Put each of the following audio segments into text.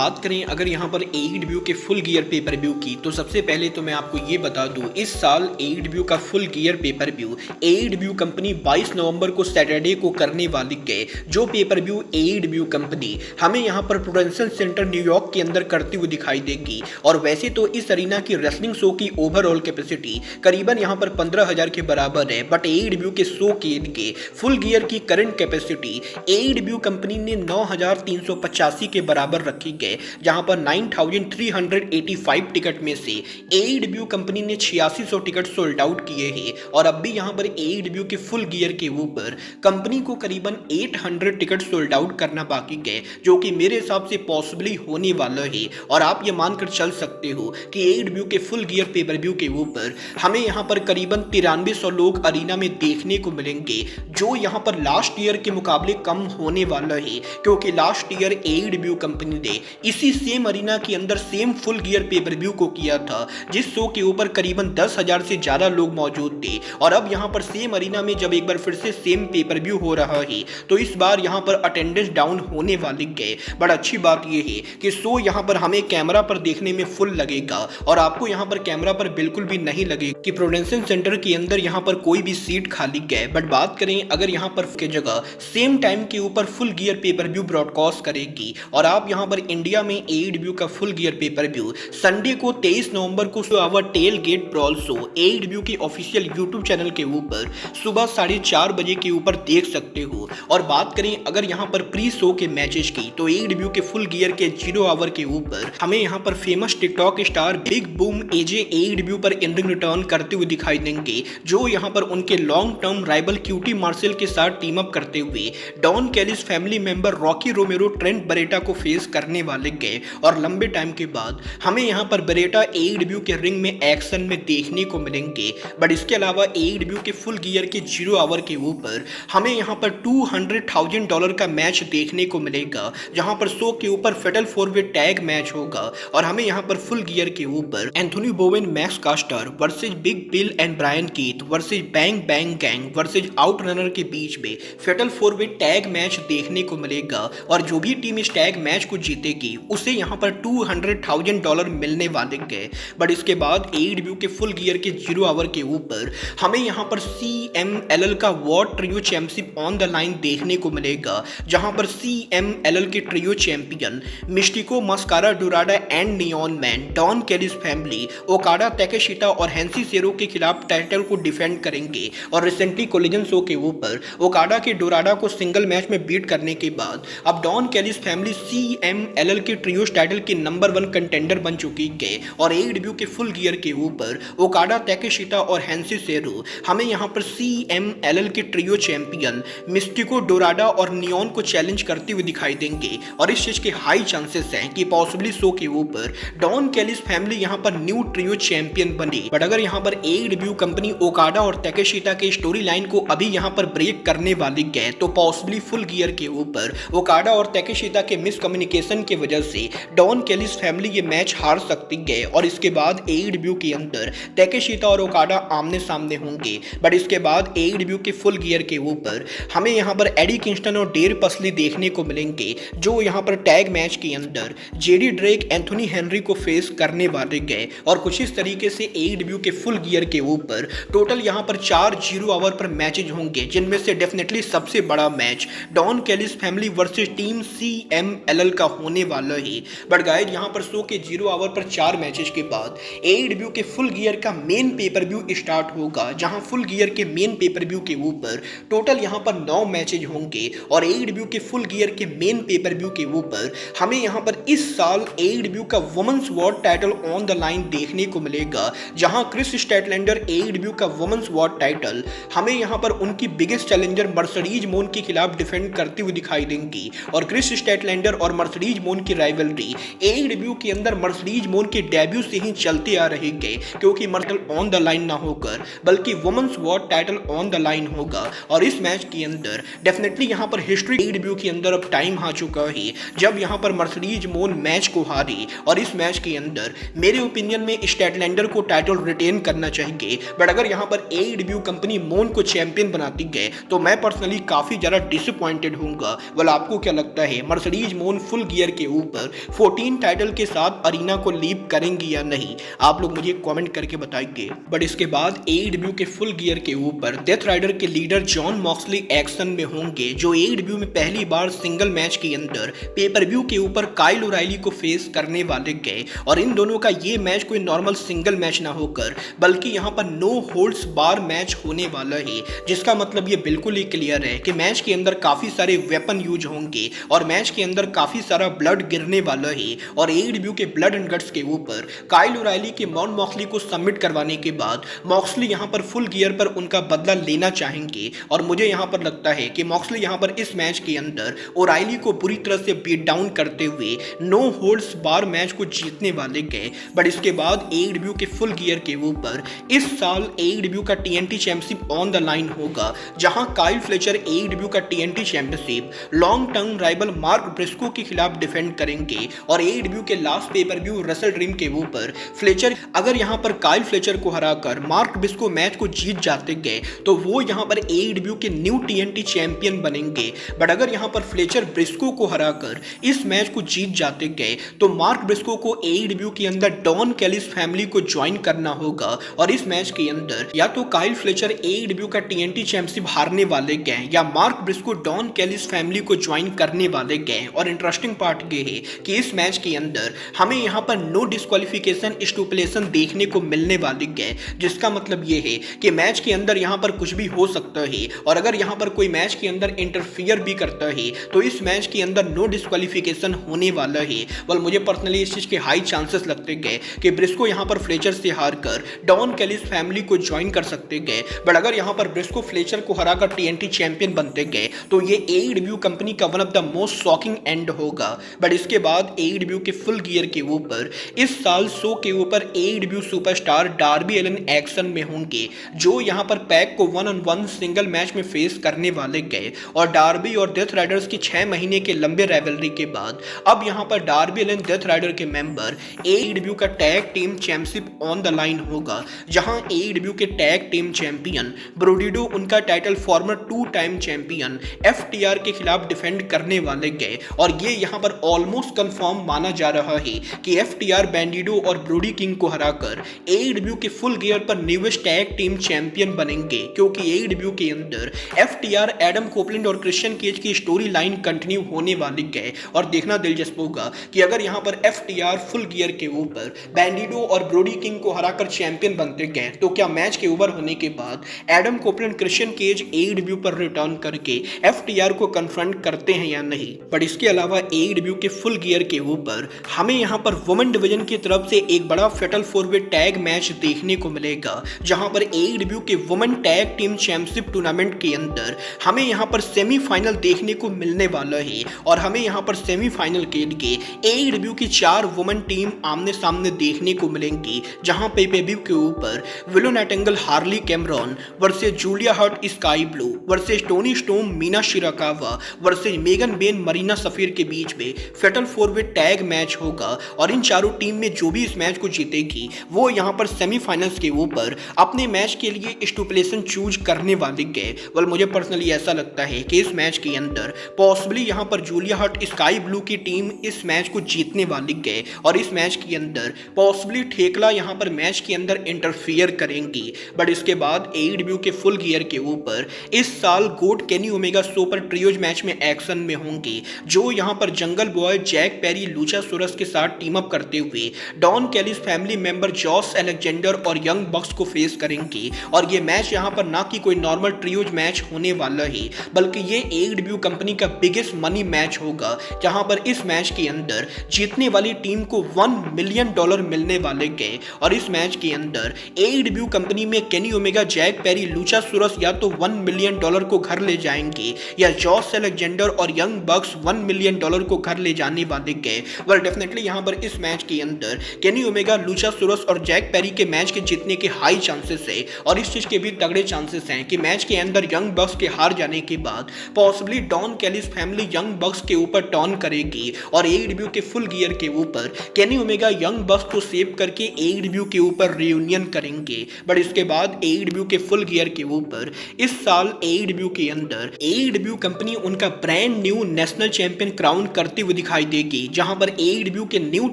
बात करें अगर यहाँ पर AEW के फुल गियर पेपर व्यू की, तो सबसे पहले तो मैं आपको ये बता दूं, इस साल AEW का full gear pay per view AEW company 22 नवंबर को सैटरडे को करने वाली है। जो पेपर व्यू AEW कंपनी हमें यहाँ पर प्रोडेंशियल सेंटर न्यूयॉर्क के अंदर करती हुई दिखाई देगी। और वैसे तो इस अरीना की रेसलिंग शो की ओवरऑल कैपेसिटी करीबन यहाँ पर 15,000 के बराबर है, बट AEW के शो के लिए फुल गियर की करंट कैपेसिटी AEW कंपनी ने 9,385 के बराबर रखी है, जहां पर 9,385 टिकट में से AEW कंपनी ने 8600 टिकट सोल्ड आउट किए हैं। और अब भी यहां पर AEW के फुल गियर के ऊपर कंपनी को करीबन 800 टिकट सोल्ड आउट करना बाकी है, जो कि मेरे हिसाब से पॉसिबली होने वाला है। और आप ये मानकर चल सकते हो कि AEW के फुल गियर पेपर व्यू के ऊपर हमें यहां पर करीबन 9300 लोग अरीना में देखने को मिलेंगे, जो यहां पर लास्ट ईयर के मुकाबले कम होने वाला है, क्योंकि लास्ट ईयर AEW कंपनी ने इसी सेम अरीना के अंदर same full gear pay per view को किया था, जिस शो के ऊपर करीबन 10,000 से ज्यादा लोग मौजूद थे। और अब यहां पर सेम अरीना में जब एक बार फिर से सेम पेपर व्यू हो रहा है, तो इस बार यहां पर अटेंडेंस डाउन होने वाली है। बट अच्छी बात यह है कि शो यहां पर हमें कैमरा पर देखने में फुल लगेगा, और आपको यहां पर कैमरा पर बिल्कुल भी नहीं लगेगा कि प्रोडेंशियल सेंटर के अंदर यहां पर कोई भी सीट खाली है। बट बात करें अगर यहां पर के जगह सेम टाइम के ऊपर full gear pay per view broadcast करेगी, और आप यहां पर इंडिया में AEW का full gear pay per view Sunday को 23 नवंबर को our tail gate brawl show AEW के ऑफिशियल YouTube चैनल के ऊपर सुबह 4:30 बजे के ऊपर देख सकते हो। और बात करें अगर यहां पर प्री शो के मैचेस की, तो AEW के फुल गियर के 0 आवर के ऊपर हमें यहां पर famous TikTok star big boom AJ AEW पर इन रिंग रिटर्न करते हुए दिखाई देंगे, जो यहां पर उनके long term rival QT Marshall के साथ टीम अप करते हुए Don Callis family member Rocky Romero Trent Beretta को फेस करने वाले गए। और लंबे टाइम के बाद हमें यहां पर बरेटा AEW के रिंग में एक्शन में देखने को मिलेंगे। बट इसके अलावा AEW के फुल गियर के 0 आवर के ऊपर हमें यहां पर $200,000 का मैच देखने को मिलेगा, जहां पर शो के ऊपर फेटल 4-वे टैग मैच होगा। और हमें यहां पर फुल गियर के ऊपर Anthony Bowens Max Caster versus Big Bill and Bryan Keith versus Bang Bang Gang versus Outrunner के बीच में फेटल 4-वे टैग मैच देखने को मिलेगा। और जो भी टीम इस टैग मैच को जीतेगी उसे यहां पर $200,000 मिलने वाले हैं। बट इसके बाद AEW के फुल गियर के 0 आवर के ऊपर हमें यहां पर CMLL का world trio championship on the line देखने को मिलेगा, जहां पर CMLL के trio champion Mistico Mascara Dorada and Neon man Don Callis family Okada Takeshita और हैंसी सेरो के खिलाफ टाइटल को डिफेंड करेंगे। और रिसेंटली कोलिजन शो के ऊपर ओकाडा के डोराडा को सिंगल मैच में बीट करने के बाद अब डॉन कैलिस फैमिली CMLL के ट्रियोस टाइटल के नंबर 1 कंटेंडर बन चुकी है। और AEW के फुल गियर के ऊपर ओकाडा ताकेशिता और हैंसी सेरो हमें यहां पर CMLL के ट्रियो चैंपियन मिस्टिको डोराडा और नियॉन को चैलेंज करते हुए दिखाई देंगे। और इस चीज के हाई चांसेस हैं कि पॉसिबली शो के ऊपर डॉन कैलिस फैमिली यहां पर न्यू ट्रियो चैंपियन बने। बट अगर यहां पर AEW कंपनी ओकाडा और ताकेशिता के स्टोरी लाइन को अभी यहां पर ब्रेक करने वाली है, तो पॉसिबली फुल गियर के ऊपर ओकाडा और ताकेशिता के मिसकम्युनिकेशन की वजह से डॉन कैलिस फैमिली ये मैच हार सकती है। और इसके बाद AEW के अंदर ताकेशिता और ओकाडा आमने सामने होंगे। बट इसके बाद AEW के फुल गियर के ऊपर हमें यहां पर एडी किंगस्टन और डेर पसली देखने को मिलेंगे, जो यहां पर टैग मैच के अंदर जेडी ड्रेक एंथोनी हेनरी को फेस करने वाले गए। और कुछ इस तरीके से AEW के फुल गियर के ऊपर टोटल यहां पर 4 0 आवर पर मैचेज होंगे, जिनमें से डेफिनेटली सबसे बड़ा match Don Callis family versus team CMLL का होने वाला है। बट गाइस यहां पर शो के 0 आवर पर 4 मैचेस के बाद AEW के फुल गियर का मेन पेपर व्यू स्टार्ट होगा, जहां फुल गियर के मेन पेपर व्यू के ऊपर टोटल यहां पर 9 मैचेज होंगे। और AEW के फुल गियर के मेन पेपर व्यू के ऊपर हमें यहां पर इस साल AEW का women's world title on the line देखने को मिलेगा, जहां क्रिस स्टैटलैंडर AEW का वुमेन्स वर्ल्ड टाइटल हमें यहां पर उनकी बिगेस्ट चैलेंजर मर्सिडीज मोन के खिलाफ डिफेंड करती हुई दिखाई देंगी। और क्रिस स्टैटलैंडर और मर्सिडीज मोन की राइवलरी AEW के अंदर मर्सिडीज मोन के डेब्यू से ही चलते आ रही है, क्योंकि मर्टल ऑन द लाइन ना होकर बल्कि women's world title on the line होगा। और इस मैच के अंदर डेफिनेटली यहां पर हिस्ट्री AEW के अंदर अब टाइम आ चुका है जब यहां पर मर्सिडीज मोन मैच को हारी। और इस मैच के अंदर मेरे ओपिनियन में स्टैटलैंडर को टाइटल रिटेन करना चाहिए। बट अगर यहां पर AEW कंपनी मोन को चैंपियन बनाती है, तो मैं पर्सनली काफी ज्यादा डिसअपॉइंटेड होऊंगा। वेल आपको क्या लगता है, मर्सिडीज मोन फुल गियर के ऊपर 14 टाइटल के साथ अरीना को लीव करेंगी या नहीं, आप लोग मुझे कमेंट करके बताएंगे। बट इसके बाद AEW के फुल गियर के ऊपर डेथ राइडर के लीडर जॉन मॉक्सली एक्शन में होंगे, जो AEW में पहली बार सिंगल मैच के अंदर पेपर व्यू के ऊपर काइल ओराइली को फेस करने वाले गए। और इन दोनों का ये मैच कोई नॉर्मल सिंगल मैच ना होकर बल्कि यहाँ पर नो होल्ड्स बार मैच होने वाला है, जिसका मतलब ये बिल्कुल ही क्लियर है कि मैच के अंदर काफी सारे वेपन यूज होंगे और मैच के अंदर काफी सारा ब्लड गिरने वाला है। और AEW के ब्लड एंड गट्स के ऊपर काइल ओराइली के मॉन मॉक्सली को सबमिट करवाने के बाद मॉक्सली यहाँ पर फुल गियर पर उनका बदला लेना चाहेंगे। और मुझे यहाँ पर लगता है कि मॉक्सली यहाँ पर इस मैच के अंदर ओराइली को बुरी तरह से बीट डाउन करते हुए नो होल्ड्स बार मैच को जीतने वाले गए। बट इसके बाद AEW के फुल गियर के ऊपर इस साल AEW का TNT championship on the line होगा, जहां काइल फ्लेचर AEW का TNT championship long term rival mark Briscoe के खिलाफ डिफेंड करेंगे। और AEW के last pay per view wrestle dream के ऊपर फ्लेचर अगर यहां पर काइल फ्लेचर को हराकर मार्क ब्रिस्को मैच को जीत जाते गए तो वो यहां पर AEW के न्यू TNT चैंपियन बनेंगे। बट अगर यहां पर फ्लेचर ब्रिस्को को हराकर इस मैच को जीत जाते गए तो मार्क ब्रिस्को को AEW के अंदर डॉन कैलिस फैमिली को ज्वाइन करना होगा। और इस मैच के अंदर या तो काइल फ्लेचर AEW का TNT चैंपियनशिप हारने वाले गए या Mark Briscoe Don Callis family को ज्वाइन करने वाले गए। और इंटरेस्टिंग पार्ट ये है कि इस मैच के अंदर हमें यहाँ पर नो डिस्क्वालिफिकेशन स्टुपुलेशन देखने को मिलने वाले गए, जिसका मतलब ये है कि मैच के अंदर यहाँ पर कुछ भी हो सकता है। और अगर यहाँ पर कोई मैच के अंदर इंटरफियर भी करता है तो इस मैच के अंदर नो डिस्क्वालिफिकेशन होने वाला है। और मुझे पर्सनली इस चीज के हाई चांसेस लगते गए कि ब्रिस्को यहाँ पर फ्लेचर से हारकर डॉन कैलिस फैमिली को ज्वाइन कर सकते गए। बट अगर यहाँ पर ब्रिस्को फ्लेचर को हराकर TNT चैंपियन बनते गए तो ये AEW कंपनी का one of the most shocking and होगा। बट इसके बाद AEW के फुल गियर के ऊपर इस साल शो के ऊपर AEW superstar Darby Allin action में होंगे, जो यहाँ पर पैक को 1-on-1 सिंगल मैच में फेस करने वाले गए। और डार्बी और डेथ राइडर्स की 6 महीने के लंबे राइवलरी के बाद अब यहाँ पर डार्बी एलन डेथ राइडर के मेंबर AEW का tag team championship on the line होगा, जहां AEW के टैग टीम चैंपियन ब्रोडिडो उनका title farmer 2 time champion FTR के खिलाफ डिफेंड करने वाले गए। और ये यहाँ पर ऑलमोस्ट कंफर्म माना जा रहा है कि FTR बैंडिडो और ब्रोडी किंग को हराकर AEW के फुल गियर पर न्यूएस्ट टैग टीम चैंपियन बनेंगे, क्योंकि AEW के अंदर FTR एडम कोपलैंड और क्रिश्चियन केज की स्टोरी लाइन कंटिन्यू होने वाली गए। और देखना दिलचस्प होगा कि अगर यहाँ पर FTR फुल गियर के ऊपर बैंडिडो और ब्रोडी किंग को हराकर चैंपियन बनते गए तो क्या मैच के ओवर होने के बाद Adam Copeland Christian Cage AEW पर रिटर्न करके FTR को कन्फ्रंट करते हैं या नहीं। बट इसके अलावा AEW के फुल गियर के ऊपर हमें यहाँ पर वुमेन डिवीजन की तरफ से एक बड़ा फेटल 4-वे टैग मैच देखने को मिलेगा, जहां पर AEW के women tag team championship tournament के अंदर हमें यहाँ पर सेमीफाइनल देखने को मिलने वाला है। और हमें यहाँ पर सेमीफाइनल के लिए AEW की 4 वुमेन टीम आमने सामने देखने को मिलेंगी, जहां पेपेव्यू के ऊपर Willow Nightingale Harley Cameron versus Julia Hart Skye Blue versus Toni Storm Mina Shirakawa versus Megan Bayne Marina Shafir के बीच में फेटल 4-वे टैग मैच होगा। और इन चारों टीम में जो भी इस मैच को जीतेगी वो यहाँ पर सेमीफाइनल्स के ऊपर अपने मैच के लिए स्टुपुलेशन चूज करने वाले गए। वेल मुझे पर्सनली ऐसा लगता है कि इस मैच के अंदर पॉसिबली यहाँ पर जूलिया हर्ट स्काई ब्लू की टीम इस मैच को जीतने वाली गए। और इस मैच के अंदर पॉसिबली ठेकला यहाँ पर मैच के अंदर इंटरफियर करेंगी। बट इसके बाद AEW के फुल गियर के ऊपर इस साल गोट केनी ओमेगा शो पर ट्रियोज मैच में एक्शन में होंगे, जो यहाँ पर Jungle Boy Jack Perry Luchasaurus के साथ टीम अप करते हुए Don Callis family member Josh Alexander और यंग बक्स को फेस करेंगे। और ये मैच यहाँ पर ना कि कोई नॉर्मल ट्रियोज मैच होने वाला है, बल्कि ये AEW कंपनी का बिगेस्ट मनी मैच होगा, जहां पर इस मैच के अंदर जीतने वाली टीम को $1 मिलियन मिलने वाले गए। और इस मैच के अंदर AEW कंपनी में केनी ओमेगा जैक पेरी लूचासोरस या तो $1 मिलियन को घर ले जाएंगे या जॉस अलेक्जेंडर और यंग बक्स $1 मिलियन को घर ले जाने वाले गए। वेल डेफिनेटली यहाँ पर इस मैच के अंदर केनी ओमेगा लूचासोरस और जैक पेरी के मैच के जीतने के हाई चांसेस है। और इस चीज के भी तगड़े चांसेस हैं कि मैच के अंदर यंग बक्स के हार जाने के बाद possibly Don Callis family Young Bucks के ऊपर टर्न करेगी और AEW के फुल गियर के ऊपर केनी ओमेगा यंग बक्स को सेव करके AEW के ऊपर रियूनियन करेंगे। बट इसके बाद AEW के फुल गियर के ऊपर इस साल AEW के अंदर AEW कंपनी उनका brand new national champion crown करते हुए हुए दिखाई देगी, जहां पर AEW के न्यू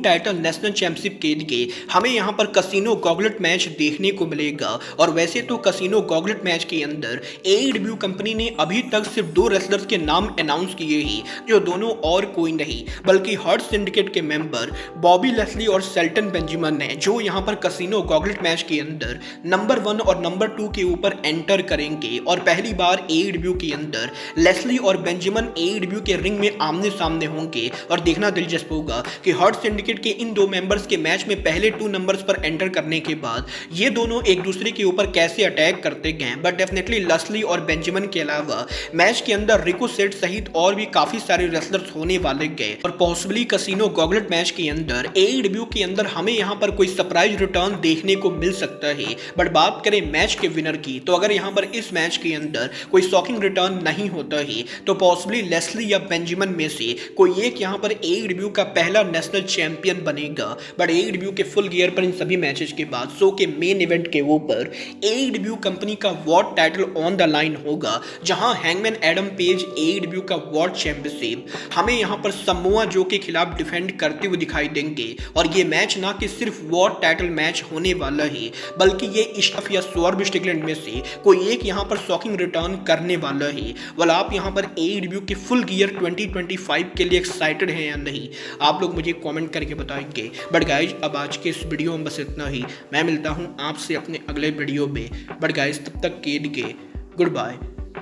टाइटल नेशनल चैंपियनशिप के लिए हमें यहां पर कसिनो गॉगलेट मैच देखने को मिलेगा। और वैसे तो कसिनो गॉगलेट मैच के अंदर AEW कंपनी ने अभी तक सिर्फ 2 रेसलर्स के नाम अनाउंस किए ही, जो दोनों और कोई नहीं बल्कि हर्ट सिंडिकेट के मेंबर बॉबी लेस्ली और शेल्टन बेंजामिन ने, जो यहां पर कसिनो गॉगलेट मैच के अंदर नंबर 1 और नंबर 2 के ऊपर एंटर करेंगे। और पहली बार AEW के अंदर लेस्ली और बेंजामिन AEW के रिंग में आमने सामने होंगे। और देखना दिलचस्प होगा कि हर्ट सिंडिकेट के इन 2 मेंबर्स के मैच में पहले 2 नंबर्स पर एंटर करने के बाद ये दोनों एक दूसरे के ऊपर कैसे अटैक करते गए। बट डेफिनेटली लेस्ली और बेंजामिन के अलावा मैच के अंदर रिको सेट सहित और भी काफी सारे रेसलर्स होने वाले गए। और पॉसिबली कसिनो गॉगलेट मैच के अंदर AEW के अंदर हमें यहां पर कोई सरप्राइज रिटर्न देखने को मिल सकता है। बट बात करें मैच के विनर की, तो अगर यहां पर इस मैच के अंदर कोई शॉकिंग रिटर्न नहीं होता है तो पॉसिबली लेस्ली या बेंजामिन में से कोई एक यहां पर AEW का पहला नेशनल चैंपियन बनेगा। बट AEW के फुल गियर पर इन सभी मैचेस के बाद शो के मेन इवेंट के ऊपर AEW कंपनी का world title on the line होगा, जहां हैंगमैन एडम पेज AEW का वर्ल्ड चैंपियनशिप हमें यहां पर समोआ जो के खिलाफ डिफेंड करते हुए दिखाई देंगे। और ये मैच ना कि सिर्फ वर्ल्ड टाइटल मैच होने वाला है, बल्कि ये इश्कफ या स्वॉर्ब स्टिकलैंड में से कोई एक यहां पर शॉकिंग रिटर्न करने वाला है। वाला आप यहां पर AEW के फुल गियर 2025 के लिए एक्साइटेड हैं या नहीं, आप लोग मुझे कमेंट करके बताएंगे। बट गाइज अब आज के इस वीडियो में बस इतना ही। मैं मिलता हूं आपसे अपने अगले वीडियो में। बट गाइज तब तक के लिए goodbye,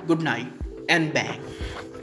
good night and bang.